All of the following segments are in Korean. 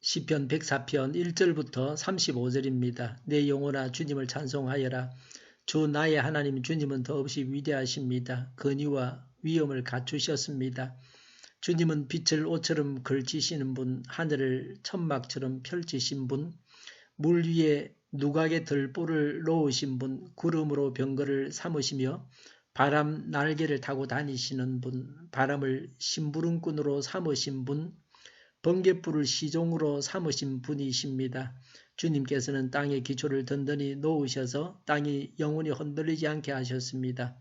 시편 104편 1절부터 35절입니다. 내 영혼아 주님을 찬송하여라. 주 나의 하나님 주님은 더없이 위대하십니다. 권위와 위엄을 갖추셨습니다. 주님은 빛을 옷처럼 걸치시는 분, 하늘을 천막처럼 펼치신 분, 물 위에 누각의 들보를 놓으신 분, 구름으로 병거를 삼으시며 바람 날개를 타고 다니시는 분, 바람을 심부름꾼으로 삼으신 분, 번갯불을 시종으로 삼으신 분이십니다. 주님께서는 땅의 기초를 든든히 놓으셔서 땅이 영원히 흔들리지 않게 하셨습니다.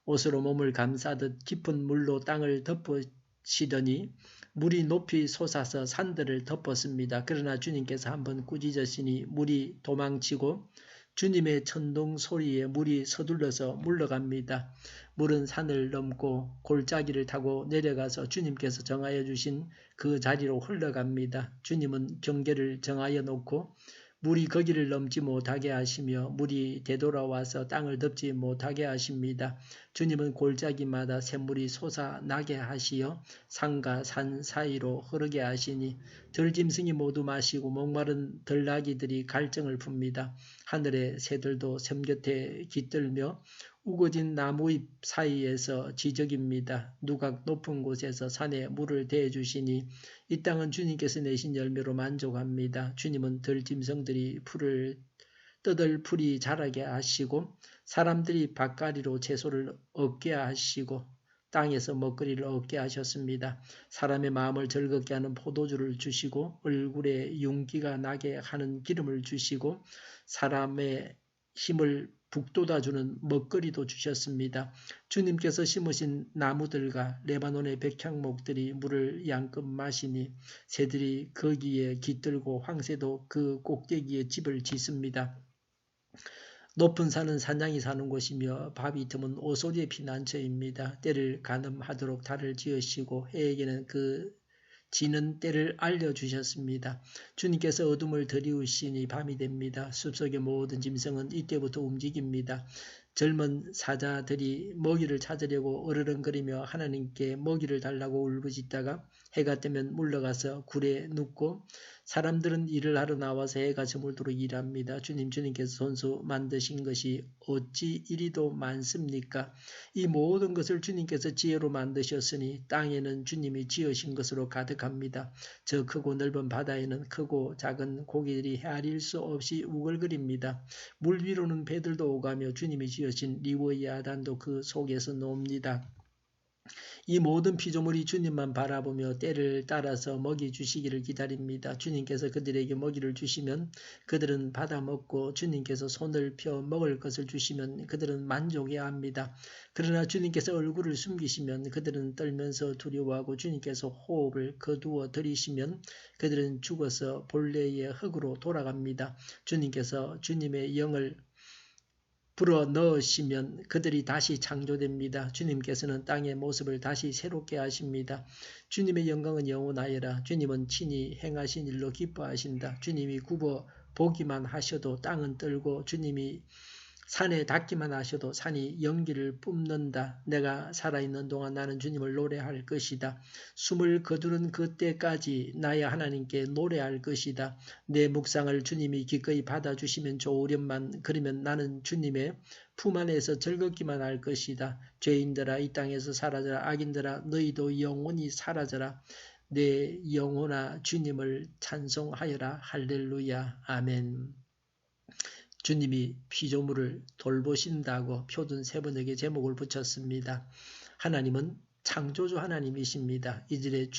옷으로 몸을 감싸듯 깊은 물로 땅을 덮으시더니 물이 높이 솟아서 산들을 덮었습니다. 그러나 주님께서 한번 꾸짖으시니 물이 도망치고 주님의 천둥 소리에 물이 서둘러서 물러갑니다. 물은 산을 넘고 골짜기를 타고 내려가서 주님께서 정하여 주신 그 자리로 흘러갑니다. 주님은 경계를 정하여 놓고 물이 거기를 넘지 못하게 하시며 물이 되돌아와서 땅을 덮지 못하게 하십니다. 주님은 골짜기마다 샘물이 솟아나게 하시어 산과 산 사이로 흐르게 하시니 들짐승이 모두 마시고 목마른 들나귀들이 갈증을 풉니다. 하늘의 새들도 샘 곁에 깃들며 우거진 나무잎 사이에서 지적입니다. 누각 높은 곳에서 산에 물을 대주시니 이 땅은 주님께서 내신 열매로 만족합니다. 주님은 들짐승들이 풀을 뜯을 풀이 자라게 하시고 사람들이 밭가리로 채소를 얻게 하시고 땅에서 먹거리를 얻게 하셨습니다. 사람의 마음을 즐겁게 하는 포도주를 주시고 얼굴에 윤기가 나게 하는 기름을 주시고 사람의 힘을 북돋아주는 먹거리도 주셨습니다. 주님께서 심으신 나무들과 레바논의 백향목들이 물을 양껏 마시니 새들이 거기에 깃들고 황새도 그 꼭대기에 집을 짓습니다. 높은 산은 산양이 사는 곳이며 바위 틈은 오소리의 피난처입니다. 때를 가늠하도록 달을 지으시고 해에게는 그 지는 때를 알려주셨습니다. 주님께서 어둠을 들이우시니 밤이 됩니다. 숲속의 모든 짐승은 이때부터 움직입니다. 젊은 사자들이 먹이를 찾으려고 어르렁거리며 하나님께 먹이를 달라고 울부짖다가 해가 뜨면 물러가서 굴에 눕고 사람들은 일을 하러 나와서 해가 저물도록 일합니다. 주님께서 손수 만드신 것이 어찌 이리도 많습니까? 이 모든 것을 주님께서 지혜로 만드셨으니 땅에는 주님이 지으신 것으로 가득합니다. 저 크고 넓은 바다에는 크고 작은 고기들이 헤아릴 수 없이 우글거립니다. 물 위로는 배들도 오가며 주님이 지으신 리워이아단도 그 속에서 놉니다. 이 모든 피조물이 주님만 바라보며 때를 따라서 먹이 주시기를 기다립니다. 주님께서 그들에게 먹이를 주시면 그들은 받아먹고 주님께서 손을 펴 먹을 것을 주시면 그들은 만족해합니다. 그러나 주님께서 얼굴을 숨기시면 그들은 떨면서 두려워하고 주님께서 호흡을 거두어 들이시면 그들은 죽어서 본래의 흙으로 돌아갑니다. 주님께서 주님의 영을 불어 넣으시면 그들이 다시 창조됩니다. 주님께서는 땅의 모습을 다시 새롭게 하십니다. 주님의 영광은 영원하여라. 주님은 친히 행하신 일로 기뻐하신다. 주님이 굽어 보기만 하셔도 땅은 떨고 주님이 산에 닿기만 하셔도 산이 연기를 뿜는다. 내가 살아있는 동안 나는 주님을 노래할 것이다. 숨을 거두는 그때까지 나의 하나님께 노래할 것이다. 내 묵상을 주님이 기꺼이 받아주시면 좋으련만 그러면 나는 주님의 품 안에서 즐겁기만 할 것이다. 죄인들아 이 땅에서 사라져라. 악인들아 너희도 영원히 사라져라. 내 영혼아 주님을 찬송하여라. 할렐루야. 아멘. 주님이 피조물을 돌보신다고 표준 세 번역의 제목을 붙였습니다. 하나님은 창조주 하나님이십니다. 이절에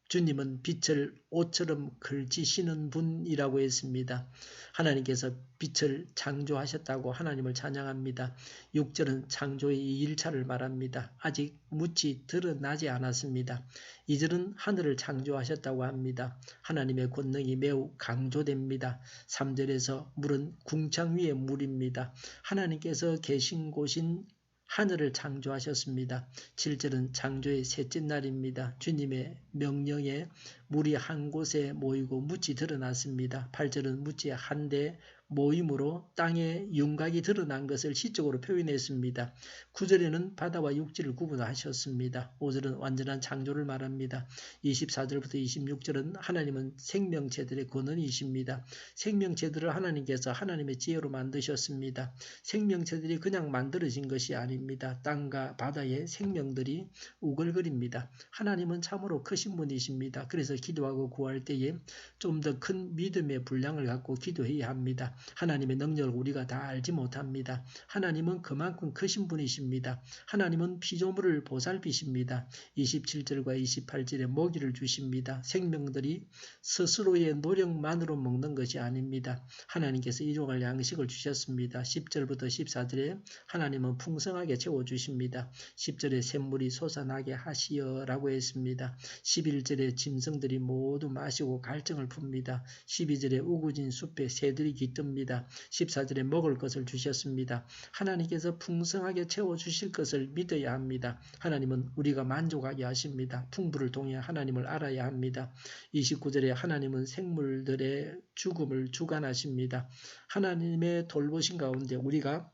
주님은 빛을 옷처럼 걸치시는 분이라고 했습니다. 하나님께서 빛을 창조하셨다고 하나님을 찬양합니다. 6절은 창조의 2일차를 말합니다. 아직 묻이 드러나지 않았습니다. 2절은 하늘을 창조하셨다고 합니다. 하나님의 권능이 매우 강조됩니다. 3절에서 물은 궁창 위의 물입니다. 하나님께서 계신 곳인 하늘을 창조하셨습니다. 7절은 창조의 셋째 날입니다. 주님의 명령에 물이 한 곳에 모이고 묻이 드러났습니다. 8절은 묻이 한데 모임으로 땅에 윤곽이 드러난 것을 시적으로 표현했습니다. 9절에는 바다와 육지를 구분하셨습니다. 5절은 완전한 창조를 말합니다. 24절부터 26절은 하나님은 생명체들의 근원이십니다. 생명체들을 하나님께서 하나님의 지혜로 만드셨습니다. 생명체들이 그냥 만들어진 것이 아닙니다. 땅과 바다의 생명들이 우글거립니다. 하나님은 참으로 크신 분이십니다. 그래서 기도하고 구할 때에 좀 더 큰 믿음의 분량을 갖고 기도해야 합니다. 하나님의 능력을 우리가 다 알지 못합니다. 하나님은 그만큼 크신 분이십니다. 하나님은 피조물을 보살피십니다. 27절과 28절에 먹이를 주십니다. 생명들이 스스로의 노력만으로 먹는 것이 아닙니다. 하나님께서 일용할 양식을 주셨습니다. 10절부터 14절에 하나님은 풍성하게 채워주십니다. 10절에 샘물이 솟아나게 하시어라고 했습니다. 11절에 짐승들이 모두 마시고 갈증을 풉니다. 12절에 우거진 숲에 새들이 깃듭니다. 14절에 먹을 것을 주셨습니다. 하나님께서 풍성하게 채워주실 것을 믿어야 합니다. 하나님은 우리가 만족하게 하십니다. 풍부를 통해 하나님을 알아야 합니다. 29절에 하나님은 생물들의 죽음을 주관하십니다. 하나님의 돌보신 가운데 우리가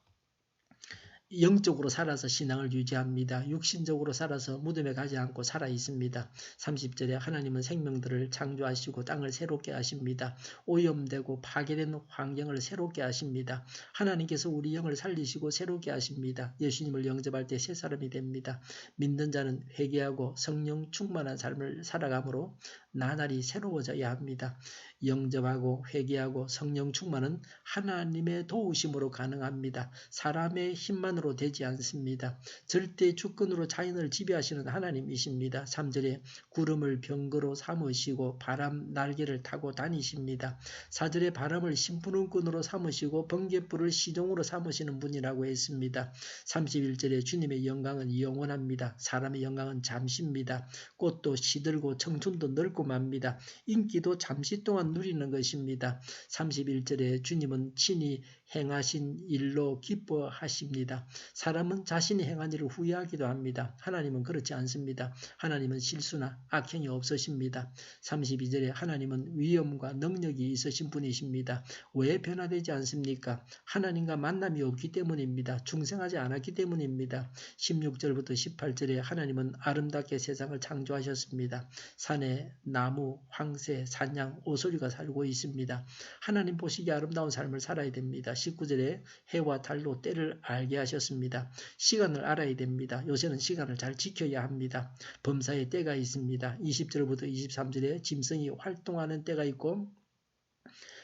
영적으로 살아서 신앙을 유지합니다. 육신적으로 살아서 무덤에 가지 않고 살아 있습니다. 30절에 하나님은 생명들을 창조하시고 땅을 새롭게 하십니다. 오염되고 파괴된 환경을 새롭게 하십니다. 하나님께서 우리 영을 살리시고 새롭게 하십니다. 예수님을 영접할 때 새 사람이 됩니다. 믿는 자는 회개하고 성령 충만한 삶을 살아가므로 나날이 새로워져야 합니다. 영접하고 회개하고 성령 충만은 하나님의 도우심으로 가능합니다. 사람의 힘만으로 되지 않습니다. 절대 주권으로 자연을 지배하시는 하나님이십니다. 3절에 구름을 병거로 삼으시고 바람 날개를 타고 다니십니다. 4절에 바람을 심부름꾼으로 삼으시고 번갯불을 시종으로 삼으시는 분이라고 했습니다. 31절에 주님의 영광은 영원합니다. 사람의 영광은 잠시입니다. 꽃도 시들고 청춘도 늙고 맙니다. 인기도 잠시 동안 누리는 것입니다. 31절에 주님은 친히 행하신 일로 기뻐하십니다. 사람은 자신이 행한 일을 후회하기도 합니다. 하나님은 그렇지 않습니다. 하나님은 실수나 악행이 없으십니다. 32절에 하나님은 위엄과 능력이 있으신 분이십니다. 왜 변화되지 않습니까? 하나님과 만남이 없기 때문입니다. 중생하지 않았기 때문입니다. 16절부터 18절에 하나님은 아름답게 세상을 창조하셨습니다. 산에 나무, 황새, 산양, 오소리가 살고 있습니다. 하나님 보시기에 아름다운 삶을 살아야 됩니다. 19절에 해와 달로 때를 알게 하셨습니다. 시간을 알아야 됩니다. 요새는 시간을 잘 지켜야 합니다. 범사에 때가 있습니다. 20절부터 23절에 짐승이 활동하는 때가 있고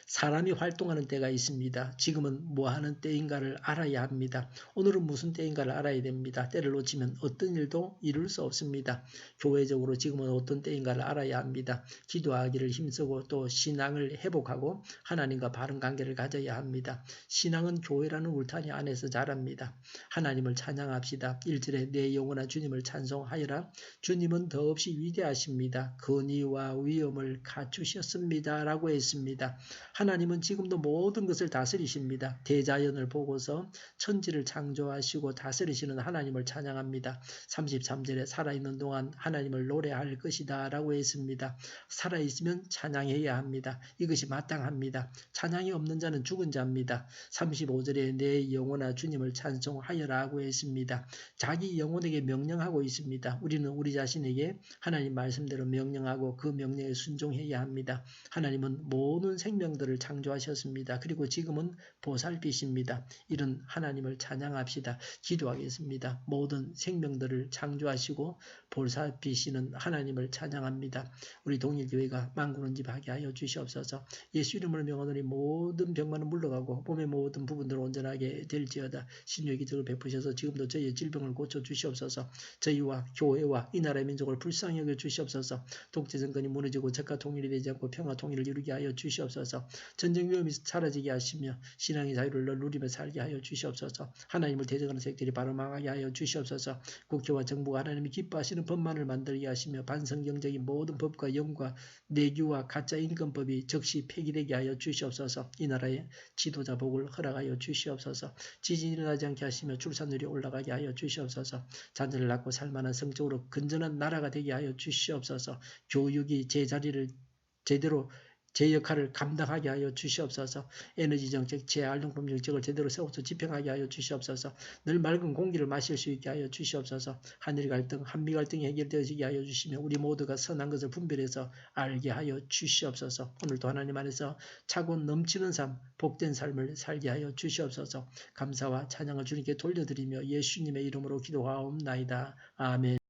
사람이 활동하는 때가 있습니다. 지금은 뭐하는 때인가를 알아야 합니다. 오늘은 무슨 때인가를 알아야 됩니다. 때를 놓치면 어떤 일도 이룰 수 없습니다. 교회적으로 지금은 어떤 때인가를 알아야 합니다. 기도하기를 힘쓰고 또 신앙을 회복하고 하나님과 바른 관계를 가져야 합니다. 신앙은 교회라는 울타리 안에서 자랍니다. 하나님을 찬양합시다. 1절에 내 영혼아 주님을 찬송하여라. 주님은 더없이 위대하십니다. 권위와 위엄을 갖추셨습니다. 라고 했습니다. 하나님은 지금도 모든 것을 다스리십니다. 대자연을 보고서 천지를 창조하시고 다스리시는 하나님을 찬양합니다. 33절에 살아있는 동안 하나님을 노래할 것이다 라고 했습니다. 살아있으면 찬양해야 합니다. 이것이 마땅합니다. 찬양이 없는 자는 죽은 자입니다. 35절에 내 영혼아 주님을 찬송하여라고 했습니다. 자기 영혼에게 명령하고 있습니다. 우리는 우리 자신에게 하나님 말씀대로 명령하고 그 명령에 순종해야 합니다. 하나님은 모든 생명들을 창조하셨습니다. 그리고 지금은 보살피십니다. 이런 하나님을 찬양합시다. 기도하겠습니다. 모든 생명들을 창조하시고 보살피시는 하나님을 찬양합니다. 우리 동일교회가 만군은집하게 하여 주시옵소서. 예수 이름으로 명하노니 모든 병만은 물러가고 몸의 모든 부분들 온전하게 될지어다. 신유의 기적을 베푸셔서 지금도 저희의 질병을 고쳐 주시옵소서. 저희와 교회와 이 나라의 민족을 불쌍히 여겨 주시옵소서. 독재 정권이 무너지고 적과 통일이 되지 않고 평화 통일을 이루게 하여 주시옵소서. 전쟁 위험이 사라지게 하시며 신앙의 자유를 누리며 살게 하여 주시옵소서. 하나님을 대적하는 세력들이 바로 망하게 하여 주시옵소서. 국회와 정부가 하나님이 기뻐하시는 법만을 만들게 하시며 반성경적인 모든 법과 영과 내규와 가짜 인권법이 즉시 폐기되게 하여 주시옵소서. 이 나라의 지도자 복을 허락하여 주시옵소서. 지진이 일어나지 않게 하시며 출산율이 올라가게 하여 주시옵소서. 자녀를 낳고 살만한 성적으로 건전한 나라가 되게 하여 주시옵소서. 교육이 제자리를 제대로 제 역할을 감당하게 하여 주시옵소서. 에너지 정책, 재활용품 정책을 제대로 세워서 집행하게 하여 주시옵소서. 늘 맑은 공기를 마실 수 있게 하여 주시옵소서. 한일 갈등, 한미 갈등이 해결되어지게 하여 주시며 우리 모두가 선한 것을 분별해서 알게 하여 주시옵소서. 오늘도 하나님 안에서 차고 넘치는 삶, 복된 삶을 살게 하여 주시옵소서. 감사와 찬양을 주님께 돌려드리며 예수님의 이름으로 기도하옵나이다. 아멘.